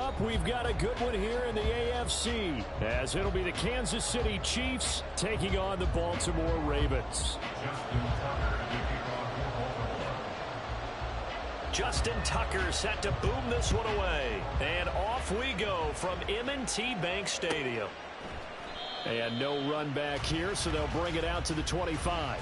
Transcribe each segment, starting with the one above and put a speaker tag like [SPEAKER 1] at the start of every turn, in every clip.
[SPEAKER 1] up, we've got a good one here in the AFC, as it'll be the Kansas City Chiefs taking on the Baltimore Ravens. Justin Tucker set to boom this one away. And off we go from M&T Bank Stadium. And no run back here, so they'll bring it out to the 25.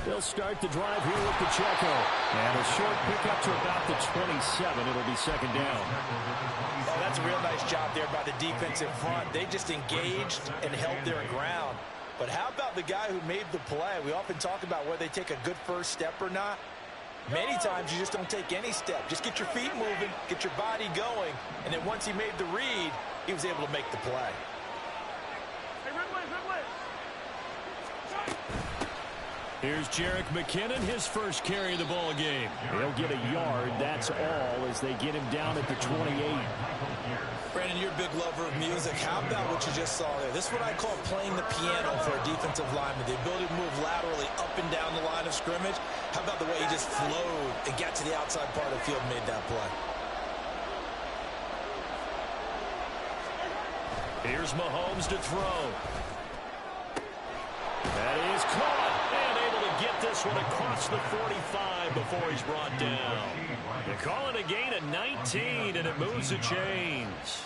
[SPEAKER 1] They'll start the drive here with Pacheco. And a short pickup to about the 27. It'll be second down.
[SPEAKER 2] Oh, that's a real nice job there by the defensive front. They just engaged and held their ground. But how about the guy who made the play? We often talk about whether they take a good first step or not. Many times you just don't take any step. Just get your feet moving, get your body going, and then once he made the read, he was able to make the play.
[SPEAKER 1] Here's Jerick McKinnon, his first carry of the ball game. He'll get a yard, that's all, as they get him down at the 28.
[SPEAKER 2] Brandon, you're a big lover of music. How about what you just saw there? This is what I call playing the piano for a defensive lineman. The ability to move laterally up and down the line of scrimmage. How about the way he just flowed and got to the outside part of the field and made that play?
[SPEAKER 1] Here's Mahomes to throw. That is caught. Get this one across the 45 before he's brought down. They call it a gain of 19, and it moves the chains.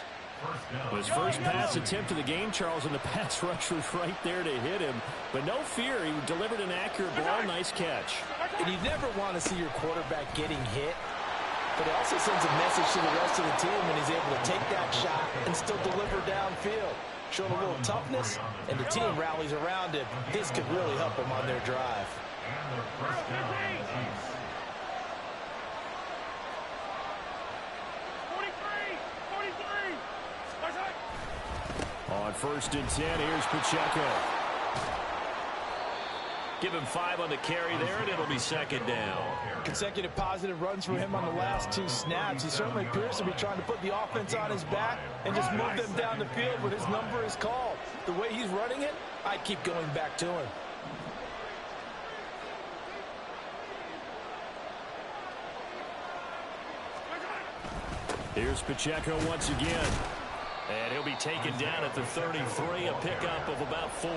[SPEAKER 1] His first pass attempt of the game, Charles, and the pass rush was right there to hit him. But no fear, he delivered an accurate ball. Nice catch.
[SPEAKER 2] And you never want to see your quarterback getting hit, but it also sends a message to the rest of the team when he's able to take that shot and still deliver downfield. Showing a little toughness, and the team rallies around him. This could really help them on their drive.
[SPEAKER 1] On 1st and 10, here's Pacheco. Give him 5 on the carry there, and it'll be second down.
[SPEAKER 2] Consecutive positive runs for him on the last 2 snaps. He certainly appears to be trying to put the offense on his back and just move them down the field when his number is called. The way he's running it, I keep going back to him.
[SPEAKER 1] Here's Pacheco once again. And he'll be taken down at the 33, a pickup of about 4.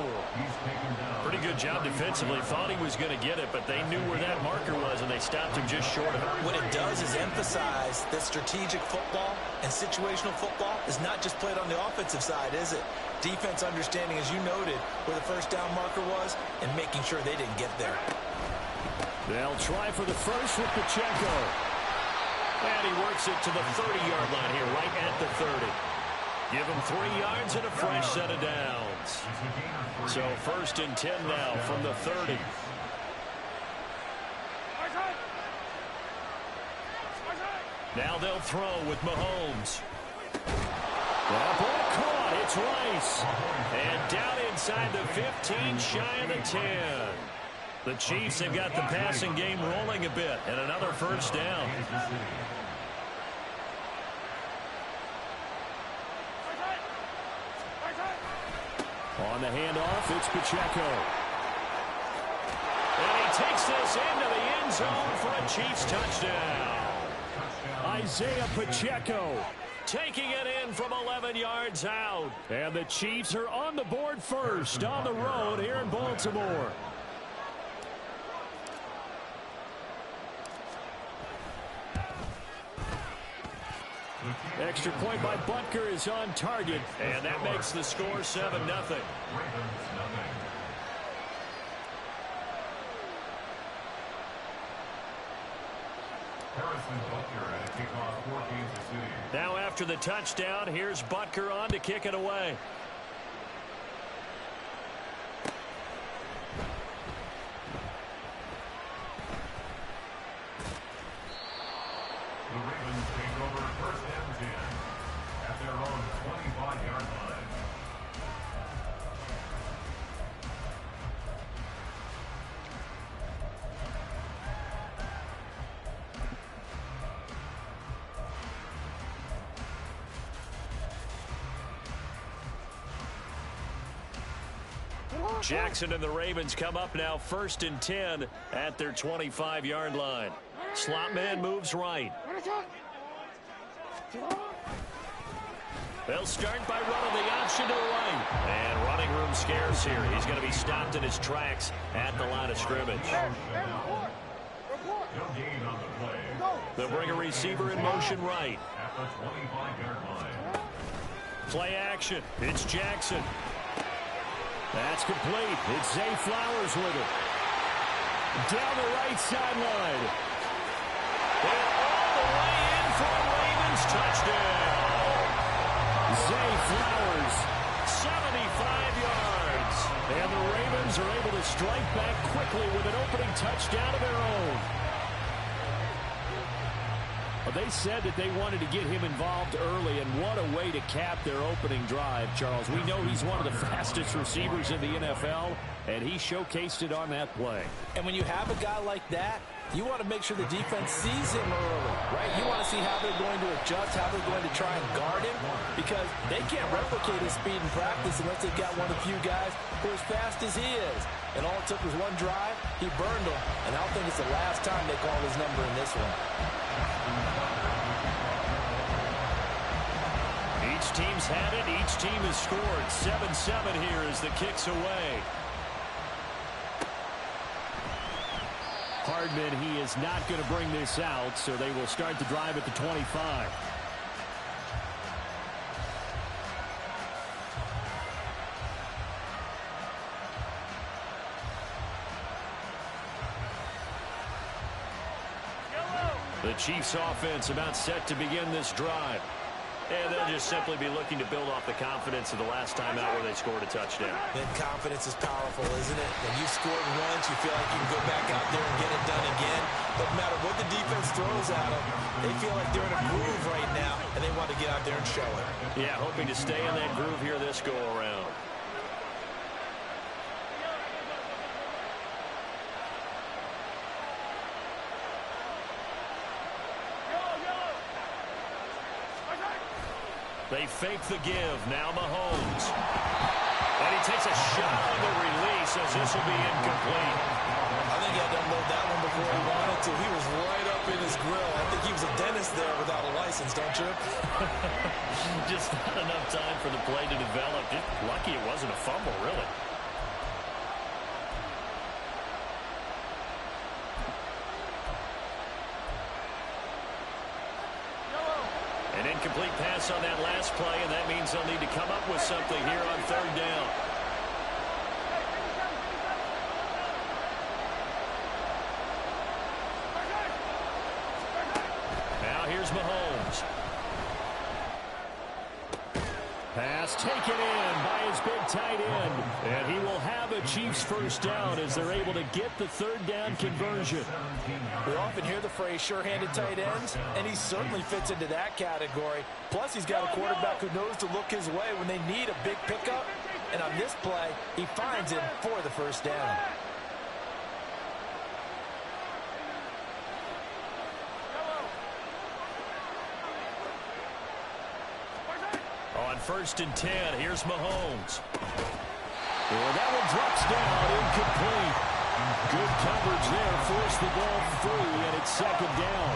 [SPEAKER 1] Pretty good job defensively. Thought he was going to get it, but they knew where that marker was, and they stopped him just short of it.
[SPEAKER 2] What it does is emphasize that strategic football and situational football is not just played on the offensive side, is it? Defense understanding, as you noted, where the first down marker was and making sure they didn't get there.
[SPEAKER 1] They'll try for the first with Pacheco. And he works it to the 30-yard line here, right at the 30. Give him 3 yards and a fresh set of downs. So 1st and 10 now from the 30. Now they'll throw with Mahomes. That ball caught. It's Rice. And down inside the 15, shy of the 10. The Chiefs have got the passing game rolling a bit, and another first down. On the handoff, it's Pacheco. And he takes this into the end zone for a Chiefs touchdown. Isaiah Pacheco taking it in from 11 yards out. And the Chiefs are on the board first on the road here in Baltimore. Extra point by Butker is on target, and that makes the score 7-0. Now after the touchdown, here's Butker on to kick it away. Jackson and the Ravens come up now 1st and 10 at their 25-yard line. Slot man moves right. They'll start by running the option to the right. And running room scarce here. He's going to be stopped in his tracks at the line of scrimmage. They'll bring a receiver in motion right. Play action. It's Jackson. That's complete. It's Zay Flowers with it. Down the right sideline. And all the way in for a Ravens touchdown. Zay Flowers, 75 yards. And the Ravens are able to strike back quickly with an opening touchdown of their own. Well, they said that they wanted to get him involved early, and what a way to cap their opening drive, Charles. We know he's one of the fastest receivers in the NFL, and he showcased it on that play.
[SPEAKER 2] And when you have a guy like that, you want to make sure the defense sees him early, right? You want to see how they're going to adjust, how they're going to try and guard him, because they can't replicate his speed in practice unless they've got one of the few guys who are as fast as he is. And all it took was one drive. He burned them, and I don't think it's the last time they call his number in this one.
[SPEAKER 1] Each team's had it. Each team has scored. 7-7 here as the kick's away. Hardman, he is not going to bring this out, so they will start the drive at the 25. The Chiefs offense about set to begin this drive. And they'll just simply be looking to build off the confidence of the last time out where they scored a touchdown.
[SPEAKER 2] And confidence is powerful, isn't it? When you've scored once, you feel like you can go back out there and get it done again. But no matter what the defense throws at them, they feel like they're in a groove right now, and they want to get out there and show it.
[SPEAKER 1] Yeah, hoping to stay in that groove here this go-around. They fake the give. Now Mahomes. And he takes a shot on the release as this will be incomplete.
[SPEAKER 2] I think he had to unload that one before he wanted to. He was right up in his grill. I think he was a dentist there without a license, don't you?
[SPEAKER 1] Just not enough time for the play to develop. Just lucky it wasn't a fumble, really. An incomplete pass on that last play, and that means they'll need to come up with something here on 3rd down. Now here's Mahomes. Pass taken in by his big tight end. And he will have a Chiefs 1st down as they're able to get the 3rd down conversion.
[SPEAKER 2] We often hear the phrase sure-handed tight ends, and he certainly fits into that category. Plus, he's got a quarterback who knows to look his way when they need a big pickup. And on this play, he finds him for the 1st down.
[SPEAKER 1] On 1st and 10, here's Mahomes. Well, that one drops down, incomplete. Good coverage there, forced the ball free, and it's 2nd down.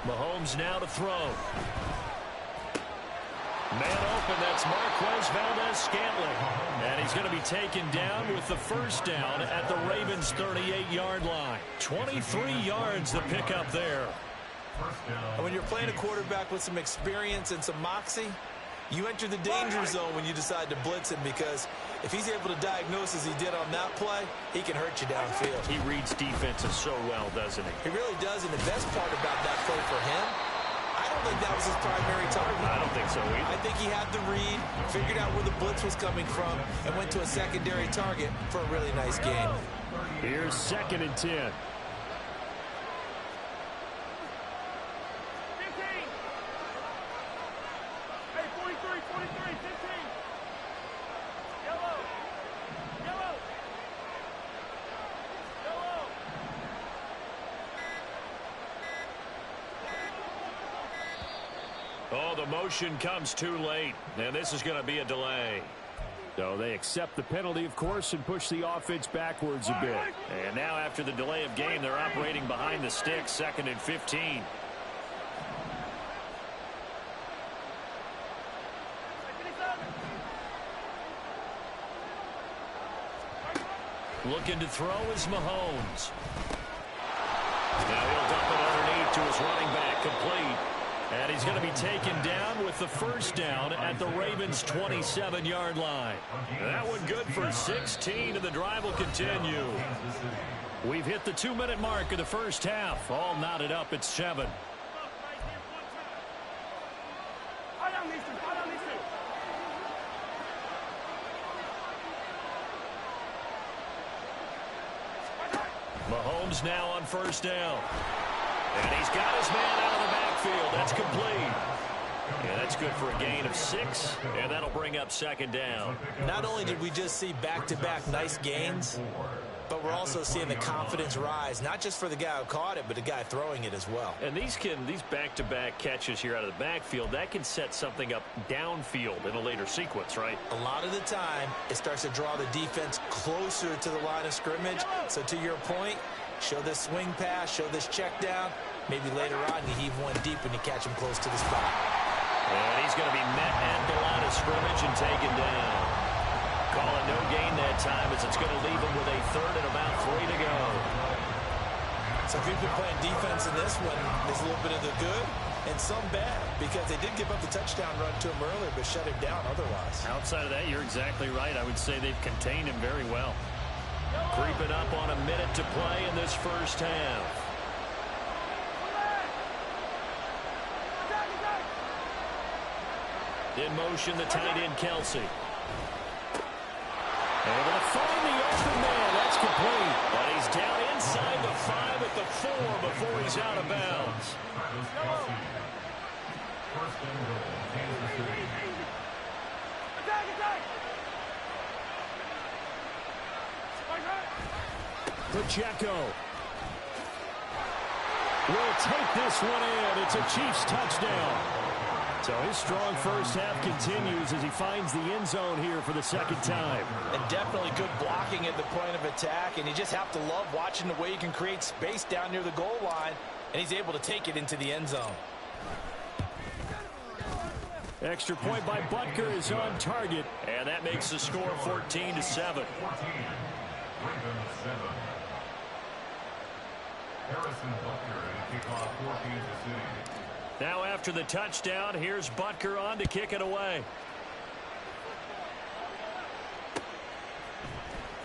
[SPEAKER 1] Mahomes now to throw. Man open, that's Marquez Valdez-Scantling. And he's going to be taken down with the 1st down at the Ravens' 38-yard line. 23 yards the pickup there.
[SPEAKER 2] And when you're playing a quarterback with some experience and some moxie, you enter the danger zone when you decide to blitz him, because if he's able to diagnose as he did on that play, he can hurt you downfield.
[SPEAKER 1] He reads defenses so well, doesn't he?
[SPEAKER 2] He really does, and the best part about that play for him, I don't think that was his primary target.
[SPEAKER 1] I don't think so either.
[SPEAKER 2] I think he had the read, figured out where the blitz was coming from, and went to a secondary target for a really nice gain.
[SPEAKER 1] Here's 2nd and 10. Oh, the motion comes too late, and this is going to be a delay.
[SPEAKER 3] So they accept the penalty, of course, and push the offense backwards a bit.
[SPEAKER 1] And now after the delay of game, they're operating behind the sticks, 2nd and 15. Looking to throw is Mahomes. Now he'll dump it underneath to his running back, complete. And he's going to be taken down with the first down at the Ravens' 27-yard line. That one good for 16, and the drive will continue. We've hit the 2-minute mark of the first half. All knotted up at 7. Mahomes now on first down. And he's got his man out of the backfield. That's complete. Yeah, that's good for a gain of 6, and that'll bring up 2nd down.
[SPEAKER 2] Not only did we just see back-to-back nice gains, but we're also seeing the confidence rise, not just for the guy who caught it, but the guy throwing it as well.
[SPEAKER 1] And these back-to-back catches here out of the backfield, that can set something up downfield in a later sequence, right?
[SPEAKER 2] A lot of the time, it starts to draw the defense closer to the line of scrimmage. So to your point, show this swing pass, show this check down. Maybe later on you heave one deep and you catch him close to the spot.
[SPEAKER 1] And he's going to be met at the line of scrimmage and taken down. Call it no gain that time as it's going to leave him with a 3rd and about 3 to go.
[SPEAKER 2] So if you've been playing defense in this one, there's a little bit of the good and some bad because they did give up the touchdown run to him earlier but shut him down otherwise.
[SPEAKER 1] Outside of that, you're exactly right. I would say they've contained him very well. Creeping up on a minute to play in this first half. In motion, the tight end, Kelsey. Able to find the open man. That's complete. But he's down inside the 5 at the 4 before he's out of bounds.
[SPEAKER 3] Pacheco will take this one in. It's a Chiefs touchdown. So his strong first half continues as he finds the end zone here for the 2nd time.
[SPEAKER 2] And definitely good blocking at the point of attack. And you just have to love watching the way he can create space down near the goal line. And he's able to take it into the end zone.
[SPEAKER 3] Extra point by Butker is on target.
[SPEAKER 1] And that makes the score 14-7. Now after the touchdown, here's Butker on to kick it away.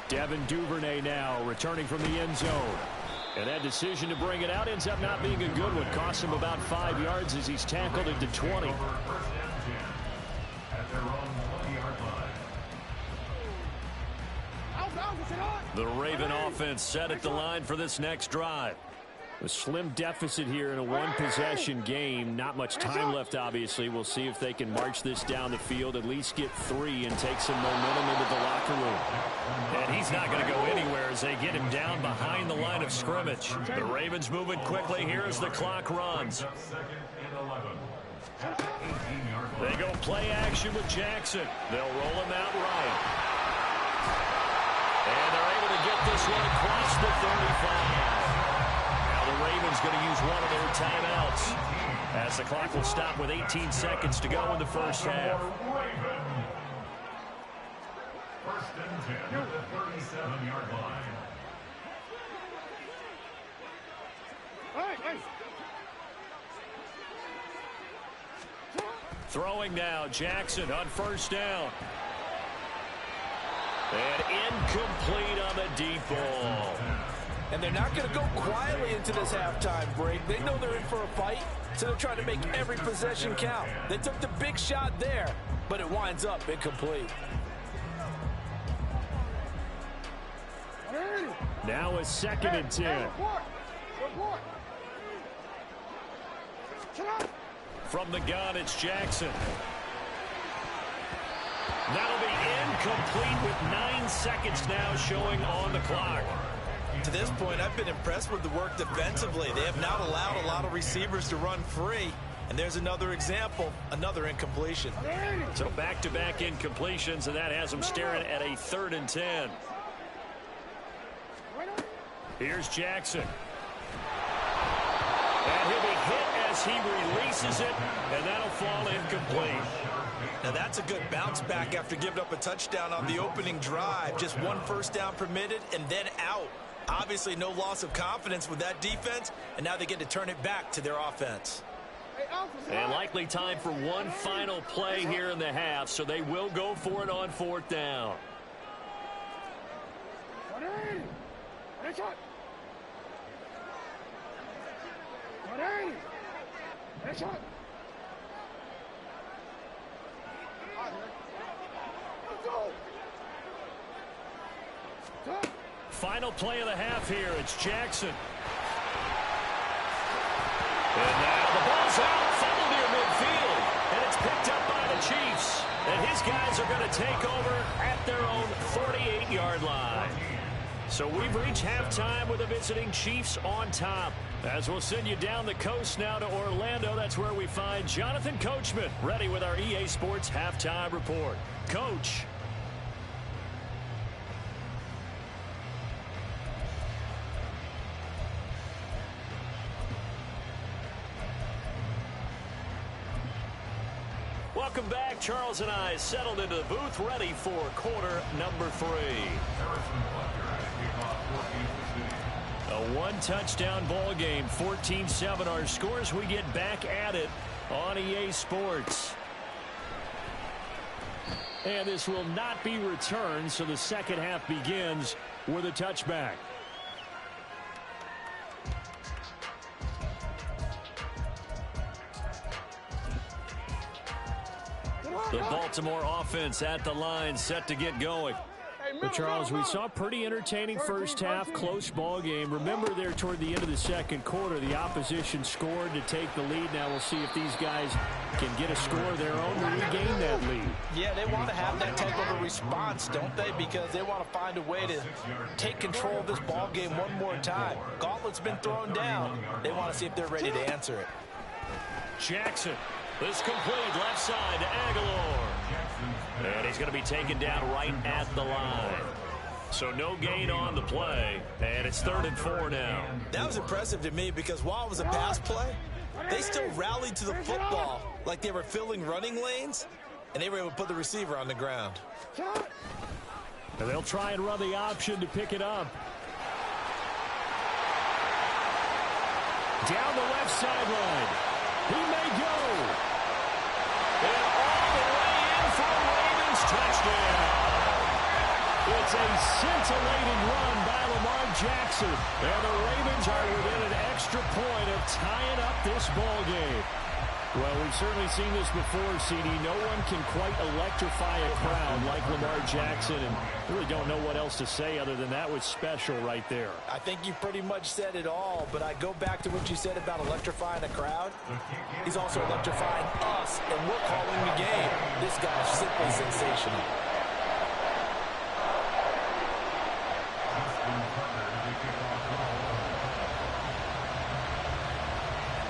[SPEAKER 3] Devin Duvernay now returning from the end zone. And that decision to bring it out ends up not being a good one. Costs him about 5 yards as he's tackled into 20.
[SPEAKER 1] The Raven offense set at the line for this next drive.
[SPEAKER 3] A slim deficit here in a one-possession game. Not much time left, obviously. We'll see if they can march this down the field, at least get 3 and take some momentum into the locker room.
[SPEAKER 1] And he's not going to go anywhere as they get him down behind the line of scrimmage. The Ravens moving quickly here as the clock runs. They go play action with Jackson. They'll roll him out right. And they're able to get this one across the 35. Now the Ravens going to use one of their timeouts as the clock will stop with 18 seconds to go in the first half.
[SPEAKER 4] First and 10 at the 37-yard line.
[SPEAKER 1] Throwing now, Jackson on first down. And incomplete on the deep ball.
[SPEAKER 2] And they're not going to go quietly into this halftime break. They know they're in for a fight, so they're trying to make every possession count. They took the big shot there, but it winds up incomplete.
[SPEAKER 3] Now a 2nd and 10.
[SPEAKER 1] From the gun, it's Jackson. That'll be incomplete with 9 seconds now showing on the clock.
[SPEAKER 2] To this point, I've been impressed with the work defensively. They have not allowed a lot of receivers to run free. And there's another example, another incompletion.
[SPEAKER 1] So back-to-back incompletions, and that has them staring at a 3rd and 10. Here's Jackson. And he'll be hit as he releases it, and that'll fall incomplete.
[SPEAKER 2] Now that's a good bounce back after giving up a touchdown on the opening drive. Just 1 first down permitted and then out. Obviously no loss of confidence with that defense, and now they get to turn it back to their offense.
[SPEAKER 1] And likely time for one final play here in the half, so they will go for it on 4th down. Final play of the half here. It's Jackson. And now the ball's out, fumbled near midfield, and it's picked up by the Chiefs. And his guys are going to take over at their own 48-yard line. So we've reached halftime with the visiting Chiefs on top. As we'll send you down the coast now to Orlando, that's where we find Jonathan Coachman ready with our EA Sports Halftime Report. Coach. Welcome back. Charles and I settled into the booth, ready for quarter number 3. A 1-touchdown ball game, 14-7 our scores. We get back at it on EA Sports. And this will not be returned, so the second half begins with a touchback. The Baltimore offense at the line, set to get going. Well, Charles, we saw a pretty entertaining first half, close ball game. Remember there toward the end of the second quarter, the opposition scored to take the lead. Now we'll see if these guys can get a score of their own to regain that lead.
[SPEAKER 2] Yeah, they want to have that type of a response, don't they? Because they want to find a way to take control of this ball game one more time. Gauntlet's been thrown down. They want to see if they're ready to answer it.
[SPEAKER 1] Jackson. This complete left side to Aguilar. And he's going to be taken down right at the line. So no gain on the play. And it's 3rd and 4 now.
[SPEAKER 2] That was impressive to me because while it was a pass play, they still rallied to the football like they were filling running lanes, and they were able to put the receiver on the ground.
[SPEAKER 3] And they'll try and run the option to pick it up. Down the left sideline. He may go.
[SPEAKER 1] And all the way in for a Ravens touchdown. It's a scintillating run by Lamar Jackson. And the Ravens are within an extra point of tying up this ball game.
[SPEAKER 3] Well, we've certainly seen this before, CD. No one can quite electrify a crowd like Lamar Jackson, and really don't know what else to say other than that was special right there.
[SPEAKER 2] I think you pretty much said it all, but I go back to what you said about electrifying a crowd. He's also electrifying us, and we're calling the game. This guy is simply sensational.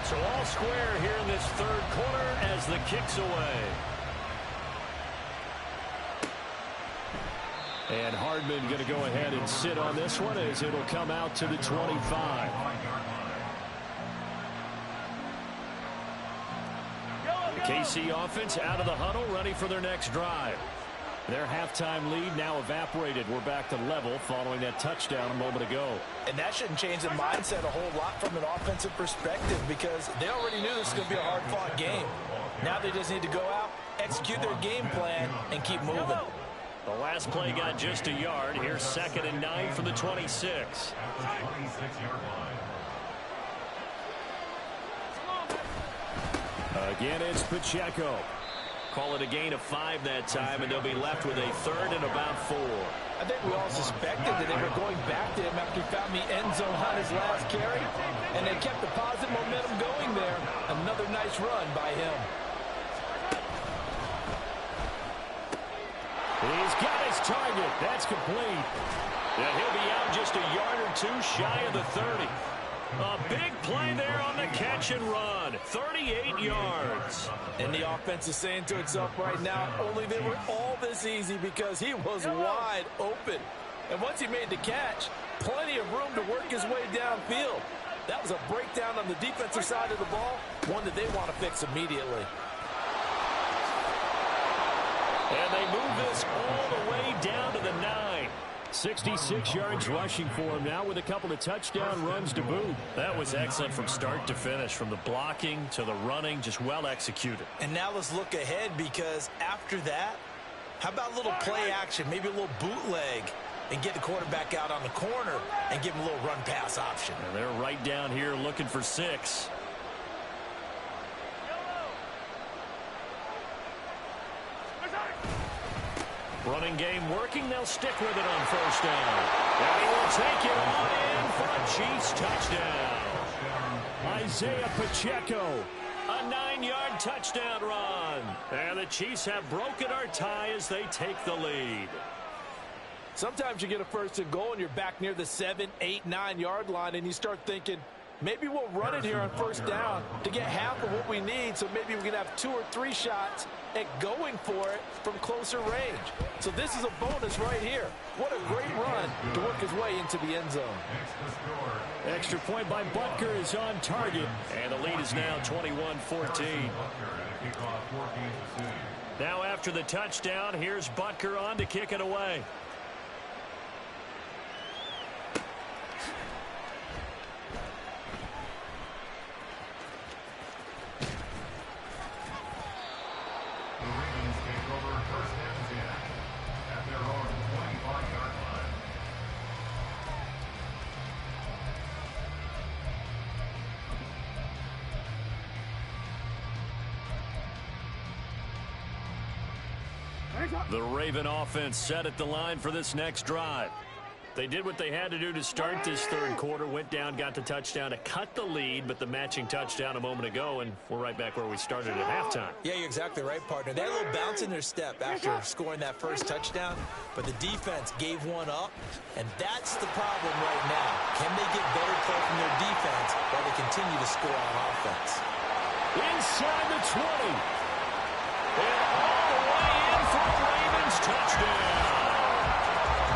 [SPEAKER 1] So all square here in this 3rd quarter as the kick's away.
[SPEAKER 3] And Hardman going to go ahead and sit on this one as it'll come out to the 25. The KC offense out of the huddle, ready for their next drive. Their halftime lead now evaporated. We're back to level following that touchdown a moment ago.
[SPEAKER 2] And that shouldn't change the mindset a whole lot from an offensive perspective because they already knew this was going to be a hard-fought game. Now they just need to go out, execute their game plan, and keep moving.
[SPEAKER 1] The last play got just a yard. Here's 2nd and 9 from the 26.
[SPEAKER 3] Again, it's Pacheco.
[SPEAKER 1] Call it a gain of 5 that time, and they'll be left with a 3rd and about 4.
[SPEAKER 2] I think we all suspected that they were going back to him after he found the end zone on his last carry, and they kept the positive momentum going there. Another nice run by him.
[SPEAKER 3] He's got his target. That's complete.
[SPEAKER 1] And he'll be out just a yard or 2 shy of the 30. A big play there on the catch and run. 38 yards.
[SPEAKER 2] And the offense is saying to itself right now, only they were all this easy because he was wide open. And once he made the catch, plenty of room to work his way downfield. That was a breakdown on the defensive side of the ball, one that they want to fix immediately.
[SPEAKER 1] And they move this all the way down to the 9.
[SPEAKER 3] 66 yards rushing for him now with a couple of touchdown runs to boot.
[SPEAKER 1] That was excellent from start to finish, from the blocking to the running, just well executed.
[SPEAKER 2] And now let's look ahead, because after that, how about a little play action, maybe a little bootleg, and get the quarterback out on the corner and give him a little run-pass option.
[SPEAKER 1] And they're right down here looking for 6. Running game working. They'll stick with it on first down. And he will take it on in for a Chiefs touchdown.
[SPEAKER 3] Isaiah Pacheco.
[SPEAKER 1] A 9-yard touchdown run. And the Chiefs have broken our tie as they take the lead.
[SPEAKER 2] Sometimes you get a first and goal and you're back near the 7, 8, 9-yard line, and you start thinking, maybe we'll run it here on first down to get half of what we need, so maybe we can have 2 or 3 shots at going for it from closer range. So this is a bonus right here. What a great run to work his way into the end zone.
[SPEAKER 3] Extra point by Butker is on target.
[SPEAKER 1] And the lead is now 21-14. Now after the touchdown, here's Butker on to kick it away. The Raven offense set at the line for this next drive. They did what they had to do to start this third quarter, went down, got the touchdown to cut the lead, but the matching touchdown a moment ago, and we're right back where we started at halftime.
[SPEAKER 2] Yeah, you're exactly right, partner. They had a little bounce in their step after scoring that first touchdown, but the defense gave one up, and that's the problem right now. Can they get better play from their defense while they continue to score on offense?
[SPEAKER 3] Inside the 20.
[SPEAKER 1] And all the way in for a Ravens touchdown.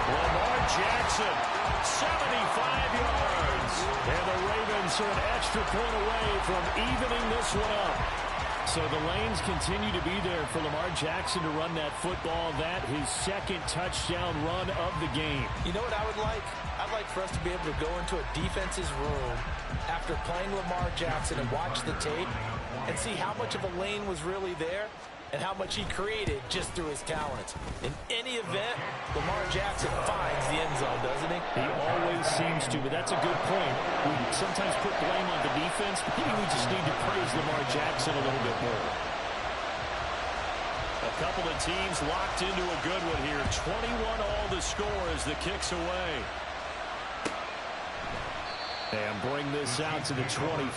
[SPEAKER 1] Lamar Jackson, 75 yards.
[SPEAKER 3] And the Ravens are an extra point away from evening this one up. So the lanes continue to be there for Lamar Jackson to run that football. That his second touchdown run of the game.
[SPEAKER 2] You know what I would like? I'd like for us to be able to go into a defense's room after playing Lamar Jackson and watch the tape and see how much of a lane was really there and how much he created just through his talents. In any event, Lamar Jackson finds the end zone, doesn't he?
[SPEAKER 3] He always seems to, but that's a good point. We sometimes put blame on the defense, but maybe we just need to praise Lamar Jackson a little bit more.
[SPEAKER 1] A couple of teams locked into a good one here. 21 all to score as the kick's away.
[SPEAKER 3] And bring this out to the 25.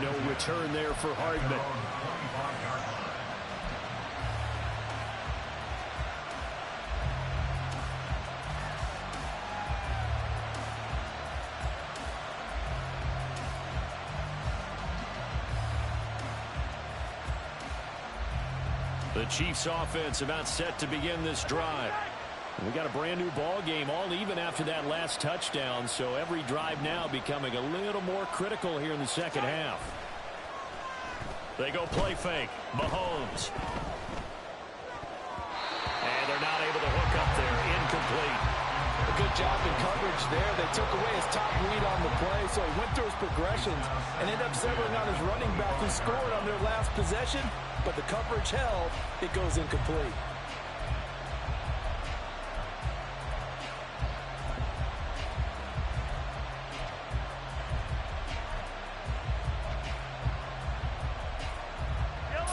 [SPEAKER 3] No return there for Hardman.
[SPEAKER 1] The Chiefs offense about set to begin this drive.
[SPEAKER 3] We got a brand new ball game, all even after that last touchdown, so every drive now becoming a little more critical here in the second half.
[SPEAKER 1] They go play fake. Mahomes. And they're not able to hook up there. Incomplete.
[SPEAKER 2] A good job in coverage there. They took away his top read on the play, so he went through his progressions and ended up settling on his running back who scored on their last possession, but the coverage held. It goes incomplete.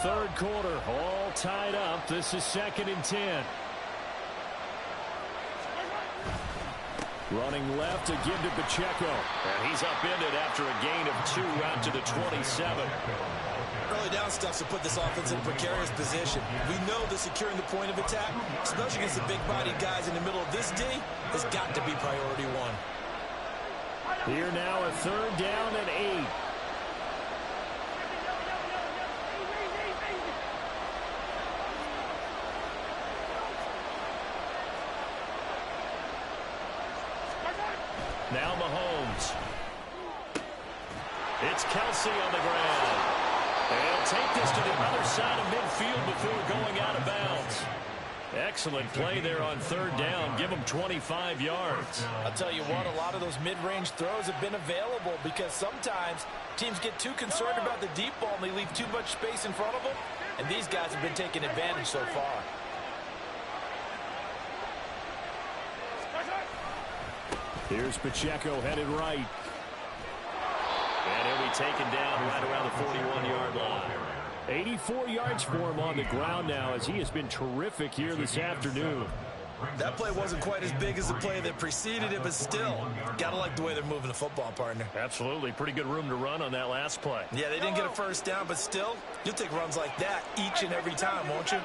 [SPEAKER 3] Third quarter, all tied up. This is 2nd and 10. Running left to give to Pacheco.
[SPEAKER 1] And he's upended after a gain of 2 out to the 27.
[SPEAKER 2] Early down stuff to put this offense in a precarious position. We know that securing the point of attack, especially against the big-bodied guys in the middle of this D, has got to be priority one.
[SPEAKER 3] Here now, a third down and 8. Now Mahomes. It's Kelsey on the ground. They'll take this to the other side of midfield before going out of bounds. Excellent play there on third down. Give them 25 yards.
[SPEAKER 2] I'll tell you what, a lot of those mid-range throws have been available because sometimes teams get too concerned about the deep ball and they leave too much space in front of them. And these guys have been taking advantage so far.
[SPEAKER 3] Here's Pacheco headed right.
[SPEAKER 1] And he'll be taken down right around the 41-yard line.
[SPEAKER 3] 84 yards for him on the ground now as he has been terrific here this afternoon.
[SPEAKER 2] That play wasn't quite as big as the play that preceded it, but still, gotta like the way they're moving the football, partner.
[SPEAKER 3] Absolutely. Pretty good room to run on that last play.
[SPEAKER 2] Yeah, they didn't get a first down, but still, you'll take runs like that each and every time, won't you?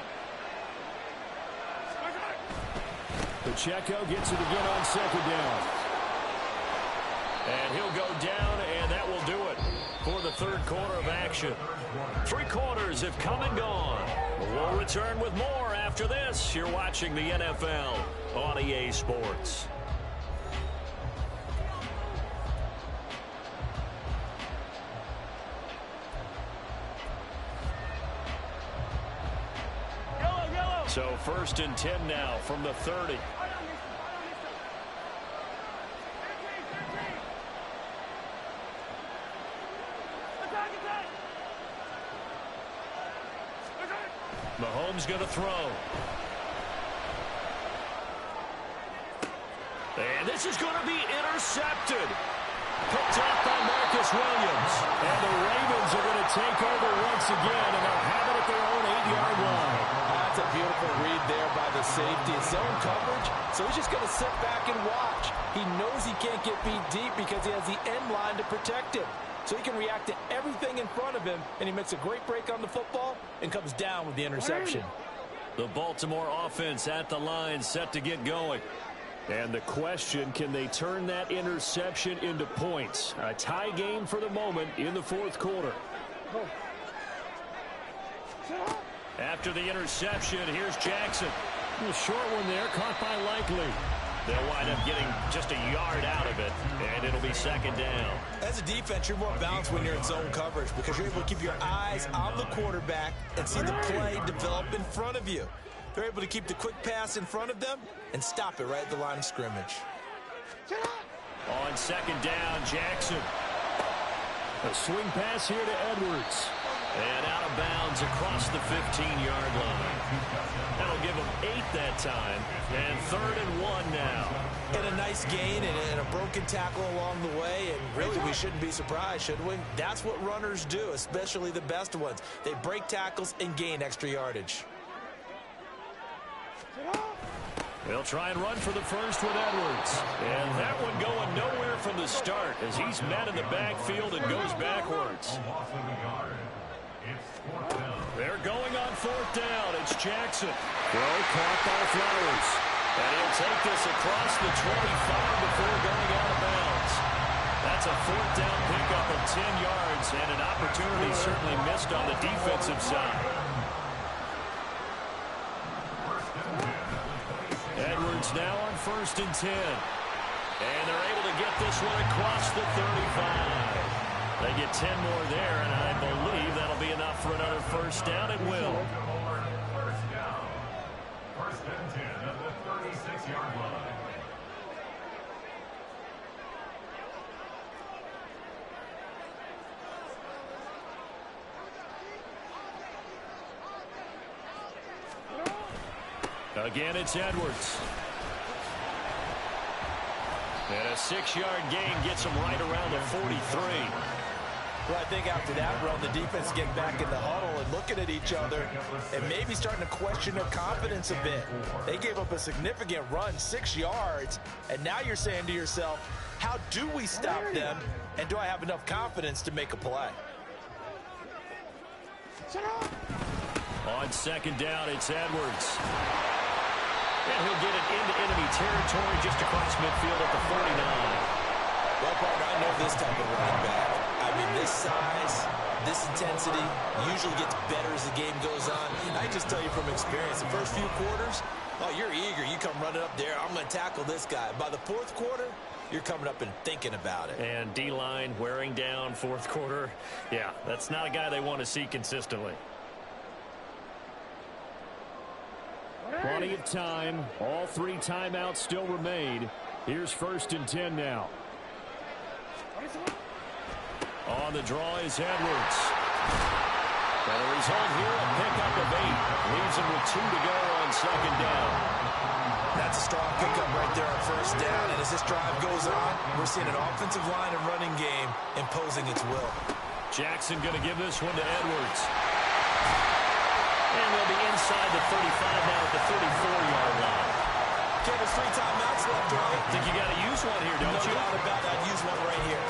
[SPEAKER 3] Pacheco gets it again on second down.
[SPEAKER 1] And he'll go down, and that will do it for the third quarter of action. 3 quarters have come and gone. We'll return with more after this. You're watching the NFL on EA Sports. So first and 10 now from the 30. Mahomes going to throw. And this is going to be intercepted. Picked off by Marcus Williams.
[SPEAKER 3] And the Ravens are going to take over once again, and they'll have it at their own 8-yard line.
[SPEAKER 2] That's a beautiful read there by the safety. It's zone coverage, so he's just going to sit back and watch. He knows he can't get beat deep because he has the end line to protect him. So he can react to everything in front of him, and he makes a great break on the football and comes down with the interception.
[SPEAKER 1] The Baltimore offense at the line, set to get going.
[SPEAKER 3] And the question, can they turn that interception into points? A tie game for the moment in the fourth quarter.
[SPEAKER 1] After the interception, here's Jackson.
[SPEAKER 3] A short one there, caught by Likely.
[SPEAKER 1] They'll wind up getting just a yard out of it, and it'll be second down.
[SPEAKER 2] As a defense, you're more balanced when you're in zone coverage because you're able to keep your eyes on the quarterback and see the play develop in front of you. They're able to keep the quick pass in front of them and stop it right at the line of scrimmage.
[SPEAKER 1] On second down, Jackson.
[SPEAKER 3] A swing pass here to Edwards.
[SPEAKER 1] And out of bounds across the 15-yard line. That'll give him 8 that time. And 3rd and 1 now.
[SPEAKER 2] And a nice gain and a broken tackle along the way. And really, we shouldn't be surprised, should we? That's what runners do, especially the best ones. They break tackles and gain extra yardage.
[SPEAKER 1] They'll try and run for the first with Edwards. And that one going nowhere from the start as he's met in the backfield and goes backwards. They're going on 4th down. It's Jackson.
[SPEAKER 3] Throw caught by Flowers.
[SPEAKER 1] And he'll take this across the 25 before going out of bounds. That's a 4th down pickup of 10 yards and an opportunity certainly missed on the defensive side. Edwards now on 1st and 10. And they're able to get this one across the 35. They get 10 more there, and I believe that'll be enough for another first down. It will.
[SPEAKER 4] First down. 1st and 10 at the 36-yard line.
[SPEAKER 1] Again, it's Edwards. And a 6-yard gain gets him right around the 43.
[SPEAKER 2] Well, I think after that run, the defense get back in the huddle and looking at each other and maybe starting to question their confidence a bit. They gave up a significant run, 6 yards, and now you're saying to yourself, how do we stop them, and do I have enough confidence to make a play?
[SPEAKER 1] On second down, it's Edwards. And he'll get it into enemy territory just across midfield at the 49.
[SPEAKER 2] Well, partner, I this type of running back. I mean, this size, this intensity usually gets better as the game goes on. I just tell you from experience, the first few quarters, oh, you're eager. You come running up there, I'm going to tackle this guy. By the fourth quarter, you're coming up and thinking about it.
[SPEAKER 3] And D-line wearing down fourth quarter. Yeah, that's not a guy they want to see consistently. Plenty of time. All 3 timeouts still remain. Here's 1st and 10 now. On the draw is Edwards. And the result here, a pickup of 8. Leaves him with 2 to go on 2nd down.
[SPEAKER 2] That's a strong pickup right there on 1st down. And as this drive goes on, we're seeing an offensive line and running game imposing its will.
[SPEAKER 3] Jackson going to give this one to Edwards. And they'll be inside the 35 now at the 34-yard line.
[SPEAKER 2] Okay, there's 3 timeouts left, right?
[SPEAKER 3] I think you got to use one here, don't you?
[SPEAKER 2] No doubt about it. I'd use one right here.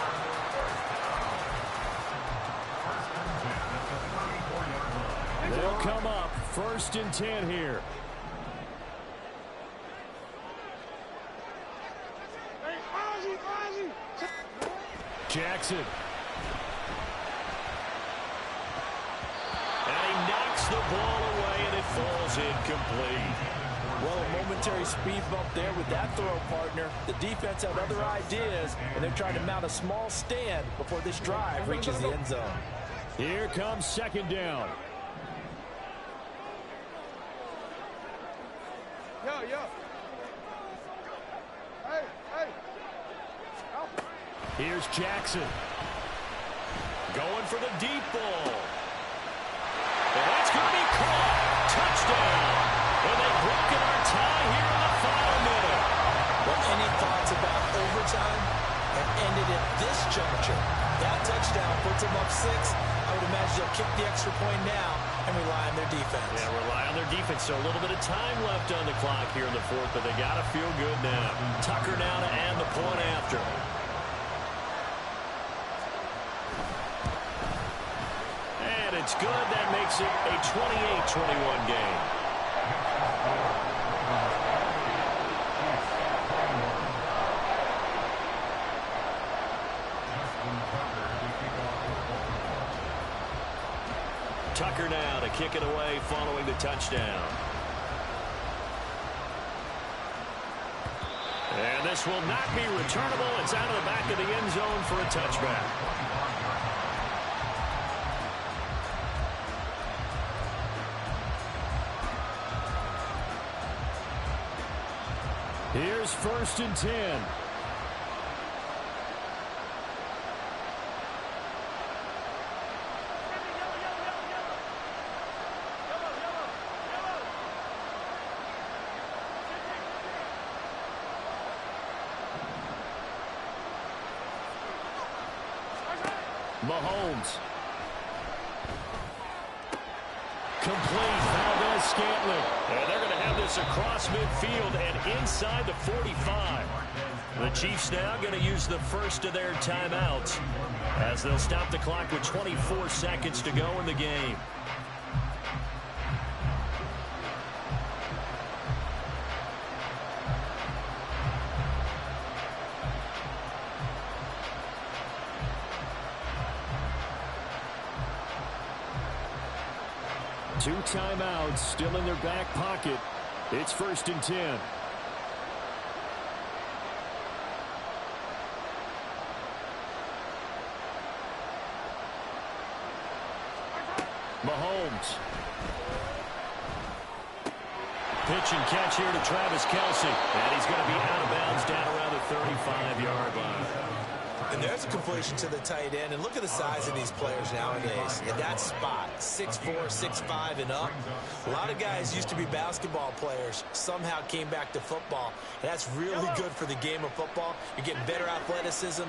[SPEAKER 3] They'll come up 1st and 10 here. Jackson. And he knocks the ball away, and it falls incomplete.
[SPEAKER 2] Well, a momentary speed bump there with that throw, partner. The defense had other ideas, and they're trying to mount a small stand before this drive reaches the end zone.
[SPEAKER 3] Here comes 2nd down. Here's Jackson. Going for the deep ball. And that's going to be caught. Touchdown. And they've broken our tie here in the final minute.
[SPEAKER 2] Well, any thoughts about overtime have ended at this juncture. That touchdown puts them up 6. I would imagine they'll kick the extra point now and rely on their defense.
[SPEAKER 3] Yeah, rely on their defense. So a little bit of time left on the clock here in the 4th, but they got to feel good now. Tucker now to add the point after. And it's good. That makes it a 28-21 game. Tucker now to kick it away following the touchdown. And this will not be returnable. It's out of the back of the end zone for a touchback. Here's 1st and 10. Mahomes. Complete. Valdez-Scantling. And they're going to have this across midfield and inside the 45. The Chiefs now going to use the first of their timeouts as they'll stop the clock with 24 seconds to go in the game. Two timeouts still in their back pocket. It's 1st and 10. Mahomes. Pitch and catch here to Travis Kelce. And he's going to be out of bounds down around the 35-yard line.
[SPEAKER 2] And there's a completion to the tight end. And look at the size of these players nowadays. In that spot, 6'4", 6'5", and up. A lot of guys used to be basketball players. Somehow came back to football. And that's really good for the game of football. You're getting better athleticism,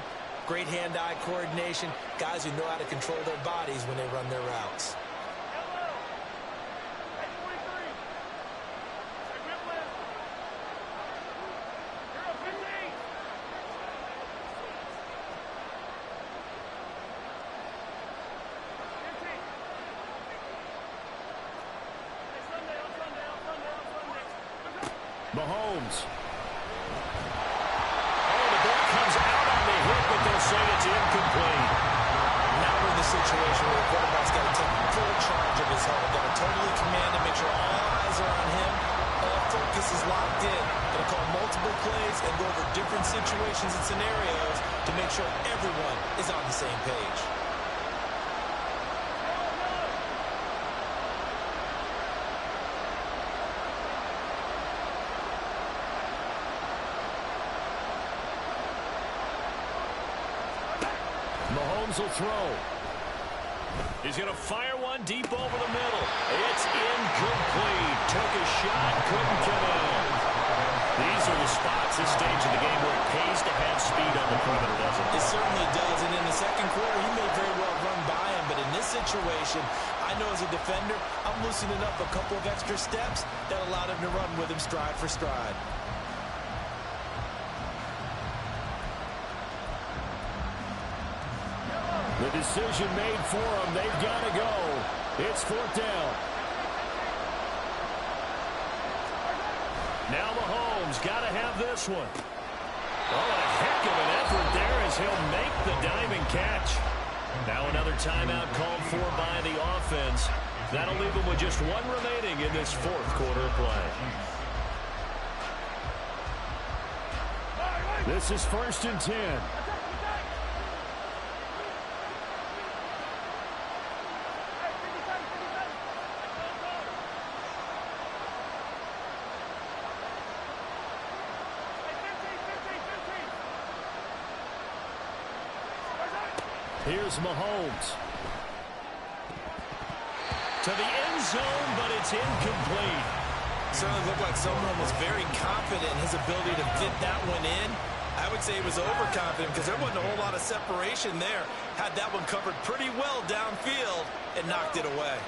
[SPEAKER 2] great hand-eye coordination, guys who know how to control their bodies when they run their routes.
[SPEAKER 3] Mahomes. Oh, the ball comes out on the hit, but they'll say it's
[SPEAKER 2] totally commanded, make sure all eyes are on him. All focus is locked in. Going to call multiple plays and go over different situations and scenarios to make sure everyone is on the same page.
[SPEAKER 3] Mahomes will throw.
[SPEAKER 1] He's going to fire one deep over the middle. It's incomplete. Took a shot, couldn't come in. These are the spots, this stage of the game, where it pays to have speed on the perimeter, doesn't it?
[SPEAKER 2] It certainly does, and in the second quarter, he may very well run by him, but in this situation, I know as a defender, I'm loosening up a couple of extra steps that allowed him to run with him stride for stride.
[SPEAKER 3] The decision made for them. They've got to go. It's fourth down. Now Mahomes got to have this one. Oh, a heck of an effort there as he'll make the diving catch. Now another timeout called for by the offense. That'll leave them with just one remaining in this fourth quarter play. This is 1st and 10. Here's Mahomes. To the end zone, but it's incomplete.
[SPEAKER 2] Certainly looked like someone was very confident in his ability to fit that one in. I would say he was overconfident because there wasn't a whole lot of separation there. Had that one covered pretty well downfield and knocked it away.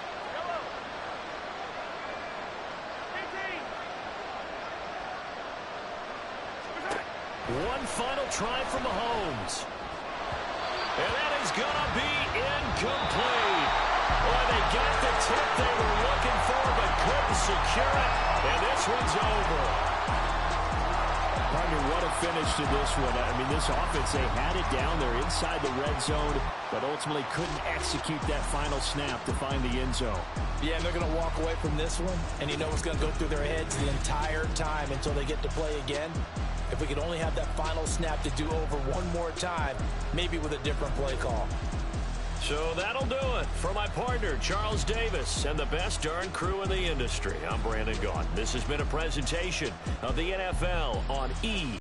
[SPEAKER 3] One final try from Mahomes.
[SPEAKER 1] And that is going to be incomplete. Boy, they got the tip they were looking for, but couldn't secure it. And this one's over.
[SPEAKER 3] Partner, what a finish to this one. I mean, this offense, they had it down there inside the red zone, but ultimately couldn't execute that final snap to find the end zone.
[SPEAKER 2] Yeah, and they're going to walk away from this one, and you know what's going to go through their heads the entire time until they get to play again. If we could only have that final snap to do over one more time, maybe with a different play call.
[SPEAKER 1] So that'll do it. For my partner, Charles Davis, and the best darn crew in the industry, I'm Brandon Gaudin. This has been a presentation of the NFL on